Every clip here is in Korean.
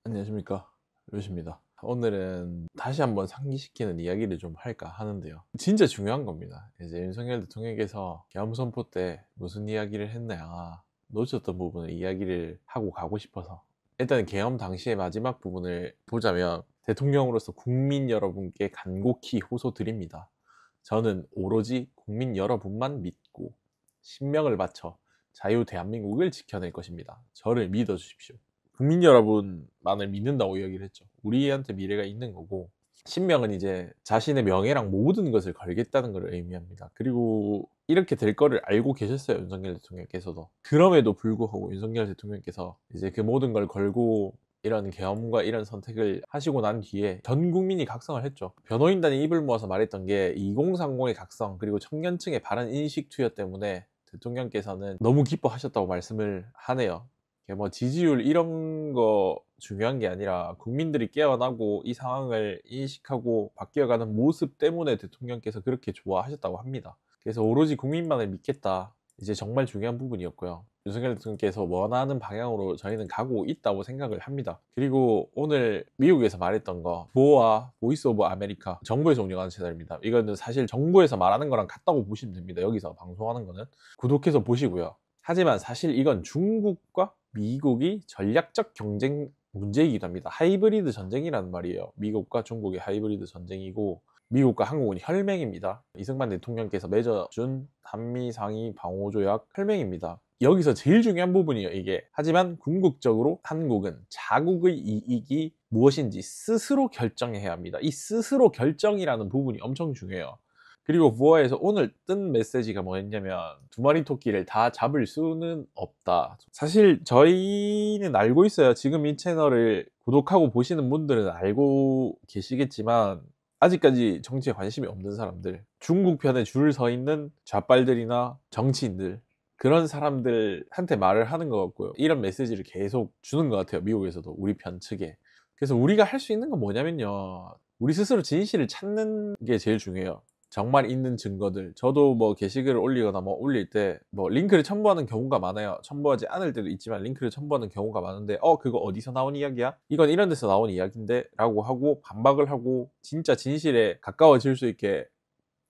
안녕하십니까, 루시입니다. 오늘은 다시 한번 상기시키는 이야기를 좀 할까 하는데요, 진짜 중요한 겁니다. 이제 윤석열 대통령께서 계엄 선포 때 무슨 이야기를 했냐, 놓쳤던 부분을 이야기를 하고 가고 싶어서 일단 계엄 당시의 마지막 부분을 보자면, 대통령으로서 국민 여러분께 간곡히 호소드립니다. 저는 오로지 국민 여러분만 믿고 신명을 바쳐 자유 대한민국을 지켜낼 것입니다. 저를 믿어주십시오. 국민 여러분만을 믿는다고 이야기를 했죠. 우리한테 미래가 있는 거고, 신명은 이제 자신의 명예랑 모든 것을 걸겠다는 걸 의미합니다. 그리고 이렇게 될 거를 알고 계셨어요, 윤석열 대통령께서도. 그럼에도 불구하고 윤석열 대통령께서 이제 그 모든 걸 걸고 이런 계엄과 이런 선택을 하시고 난 뒤에 전 국민이 각성을 했죠. 변호인단이 입을 모아서 말했던 게 2030의 각성, 그리고 청년층의 바른 인식 투여 때문에 대통령께서는 너무 기뻐하셨다고 말씀을 하네요. 뭐 지지율 이런 거 중요한 게 아니라 국민들이 깨어나고 이 상황을 인식하고 바뀌어가는 모습 때문에 대통령께서 그렇게 좋아하셨다고 합니다. 그래서 오로지 국민만을 믿겠다, 이제 정말 중요한 부분이었고요. 윤석열 대통령께서 원하는 방향으로 저희는 가고 있다고 생각을 합니다. 그리고 오늘 미국에서 말했던 거, 보아 보이스 오브 아메리카, 정부에서 운영하는 채널입니다. 이거는 사실 정부에서 말하는 거랑 같다고 보시면 됩니다. 여기서 방송하는 거는 구독해서 보시고요. 하지만 사실 이건 중국과 미국이 전략적 경쟁 문제이기도 합니다. 하이브리드 전쟁이라는 말이에요. 미국과 중국의 하이브리드 전쟁이고, 미국과 한국은 혈맹입니다. 이승만 대통령께서 맺어준 한미 상위 방호조약 혈맹입니다. 여기서 제일 중요한 부분이에요, 이게. 하지만 궁극적으로 한국은 자국의 이익이 무엇인지 스스로 결정해야 합니다. 이 스스로 결정이라는 부분이 엄청 중요해요. 그리고 부하에서 오늘 뜬 메시지가 뭐였냐면, 두 마리 토끼를 다 잡을 수는 없다. 사실 저희는 알고 있어요. 지금 이 채널을 구독하고 보시는 분들은 알고 계시겠지만, 아직까지 정치에 관심이 없는 사람들, 중국 편에 줄 서 있는 좌빨들이나 정치인들, 그런 사람들한테 말을 하는 것 같고요. 이런 메시지를 계속 주는 것 같아요, 미국에서도 우리 편 측에. 그래서 우리가 할 수 있는 건 뭐냐면요, 우리 스스로 진실을 찾는 게 제일 중요해요. 정말 있는 증거들. 저도 뭐 게시글을 올리거나 뭐 올릴 때 뭐 링크를 첨부하는 경우가 많아요. 첨부하지 않을 때도 있지만 링크를 첨부하는 경우가 많은데, 그거 어디서 나온 이야기야? 이건 이런 데서 나온 이야기인데? 라고 하고 반박을 하고 진짜 진실에 가까워질 수 있게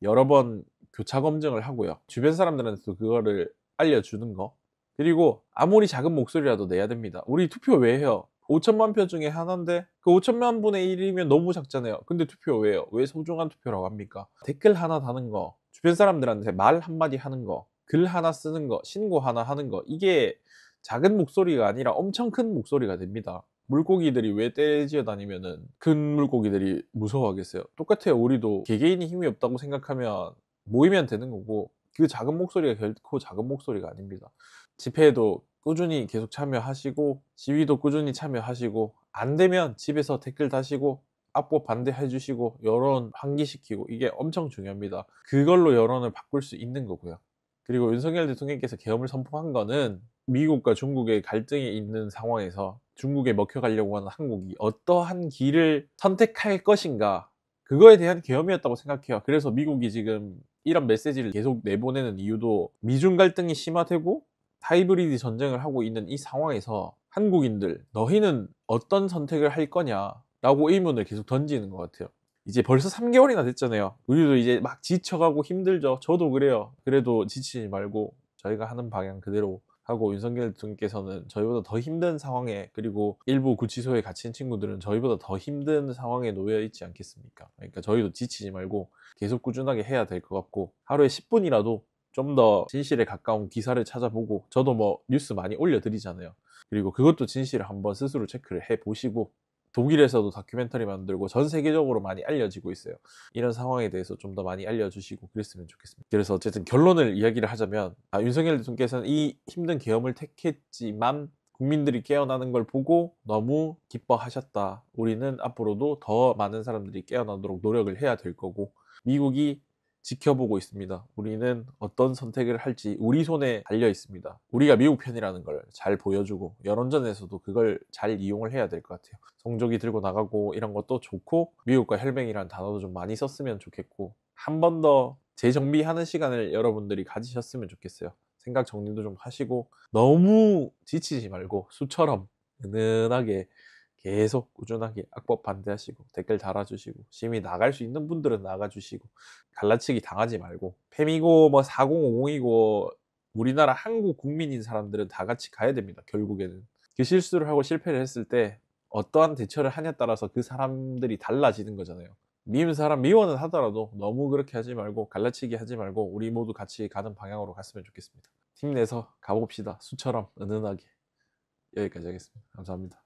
여러 번 교차 검증을 하고요. 주변 사람들한테도 그거를 알려주는 거. 그리고 아무리 작은 목소리라도 내야 됩니다. 우리 투표 왜 해요? 5천만 표 중에 하나인데 그 5천만 분의 1이면 너무 작잖아요. 근데 투표 왜 해요? 왜 소중한 투표라고 합니까? 댓글 하나 다는 거, 주변 사람들한테 말 한마디 하는 거, 글 하나 쓰는 거, 신고 하나 하는 거, 이게 작은 목소리가 아니라 엄청 큰 목소리가 됩니다. 물고기들이 왜 떼지어 다니면은 큰 물고기들이 무서워하겠어요? 똑같아요. 우리도 개개인이 힘이 없다고 생각하면 모이면 되는 거고, 그 작은 목소리가 결코 작은 목소리가 아닙니다. 집회에도 꾸준히 계속 참여하시고, 시위도 꾸준히 참여하시고, 안 되면 집에서 댓글 다시고 악보 반대해 주시고 여론 환기시키고, 이게 엄청 중요합니다. 그걸로 여론을 바꿀 수 있는 거고요. 그리고 윤석열 대통령께서 계엄을 선포한 거는 미국과 중국의 갈등이 있는 상황에서 중국에 먹혀가려고 하는 한국이 어떠한 길을 선택할 것인가, 그거에 대한 계엄이었다고 생각해요. 그래서 미국이 지금 이런 메시지를 계속 내보내는 이유도, 미중 갈등이 심화되고 하이브리드 전쟁을 하고 있는 이 상황에서 한국인들, 너희는 어떤 선택을 할 거냐 라고 의문을 계속 던지는 것 같아요. 이제 벌써 3개월이나 됐잖아요. 우리도 이제 막 지쳐가고 힘들죠. 저도 그래요. 그래도 지치지 말고 저희가 하는 방향 그대로 하고, 윤석열 대통령께서는 저희보다 더 힘든 상황에, 그리고 일부 구치소에 갇힌 친구들은 저희보다 더 힘든 상황에 놓여 있지 않겠습니까? 그러니까 저희도 지치지 말고 계속 꾸준하게 해야 될 것 같고, 하루에 10분이라도 좀 더 진실에 가까운 기사를 찾아보고, 저도 뭐 뉴스 많이 올려드리잖아요. 그리고 그것도 진실을 한번 스스로 체크를 해보시고, 독일에서도 다큐멘터리 만들고 전 세계적으로 많이 알려지고 있어요. 이런 상황에 대해서 좀 더 많이 알려주시고 그랬으면 좋겠습니다. 그래서 어쨌든 결론을 이야기를 하자면, 윤석열 대통령께서는 이 힘든 계엄을 택했지만 국민들이 깨어나는 걸 보고 너무 기뻐하셨다. 우리는 앞으로도 더 많은 사람들이 깨어나도록 노력을 해야 될 거고, 미국이 지켜보고 있습니다. 우리는 어떤 선택을 할지 우리 손에 달려 있습니다. 우리가 미국 편이라는 걸 잘 보여주고, 여론전에서도 그걸 잘 이용을 해야 될 것 같아요. 송조기 들고 나가고 이런 것도 좋고, 미국과 혈맹이라는 단어도 좀 많이 썼으면 좋겠고, 한 번 더 재정비하는 시간을 여러분들이 가지셨으면 좋겠어요. 생각 정리도 좀 하시고, 너무 지치지 말고 수처럼 은은하게 계속 꾸준하게 악법 반대하시고 댓글 달아주시고 시위 나갈 수 있는 분들은 나가주시고 갈라치기 당하지 말고 팸이고 뭐 4050이고 우리나라 한국 국민인 사람들은 다 같이 가야 됩니다. 결국에는 그 실수를 하고 실패를 했을 때 어떠한 대처를 하냐에 따라서 그 사람들이 달라지는 거잖아요. 미운 사람 미워는 하더라도 너무 그렇게 하지 말고 갈라치기 하지 말고 우리 모두 같이 가는 방향으로 갔으면 좋겠습니다. 힘내서 가봅시다. 수처럼 은은하게. 여기까지 하겠습니다. 감사합니다.